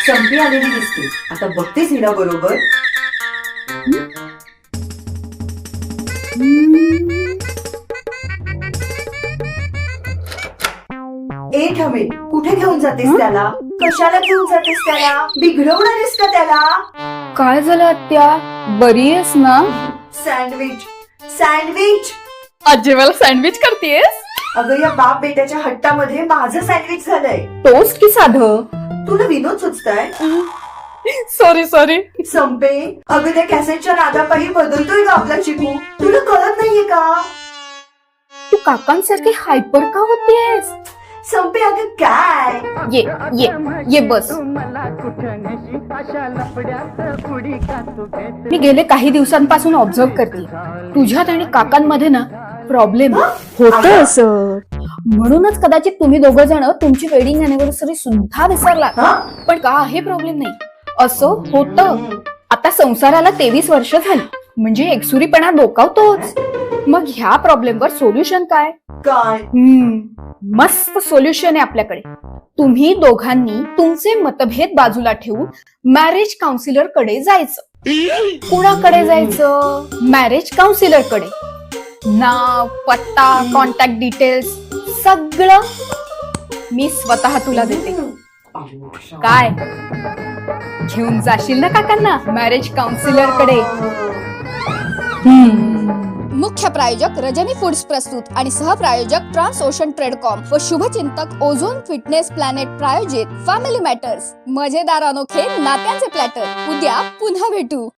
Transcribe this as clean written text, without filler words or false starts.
संपी आलेली दिसते. आता बघतेस हिला बरोबर. ए ठमे, कुठे घेऊन जातेस त्याला? कशाला घेऊन जातेस त्याला? बिघडवणारेस का त्याला? काय झालं आत्या, बरी आहेस ना? Sandwich sandwich. आजी मला सँडविच करतेस? अगं या बाप बेट्याच्या हट्टामध्ये माझं सँडविच झालंय. टोस्ट की साधं? तुला विनोद सुचताय? Sorry sorry. संपे, अगं त्या कॅसेटच्या नादापायी बदलतोय का आपला चिकू? तुला कळत नाहीये का? तू काकांसारखी हायपर का होतीयस? संपे अगं काय? ये ये ये बस. मी गेले काही दिवसांपासून ऑब्झर्व करते, तुझ्यात आणि काकांमध्ये ना प्रॉब्लेम होत असं. म्हणूनच कदाचित तुम्ही दोघं जण तुमची वेडिंग अॅनिव्हर्सरी सुद्धा विसरलात. पण का हे प्रॉब्लेम नाही, असं होतं. आता संसाराला 23 वर्ष झाली म्हणजे एकसुरीपणा डोकावतोच. मग ह्या प्रॉब्लेमवर सोल्युशन काय? काय? मस्त सोल्युशन आहे आपल्याकडे. तुम्ही दोघांनी तुमचे मतभेद बाजूला ठेवून मॅरेज काउन्सिलर कडे जायचं. कुणाकडे जायचं? मॅरेज काउन्सिलर कडे. नाव, पत्ता, कॉन्टॅक्ट डिटेल्स सगळं मी स्वतः तुला देते. काय घेऊन जाशील ना काकांना मॅरेज काउन्सिलर कडे? मुख्य प्रायोजक रजनी फूड्स प्रस्तुत आणि सहप्रायोजक ट्रान्स ओशन ट्रेडकॉम व शुभचिंतक ओझोन फिटनेस प्लॅनेट प्रायोजित फॅमिली मॅटर्स. मजेदार अनोखे नात्यांचे प्लॅटर. उद्या पुन्हा भेटू.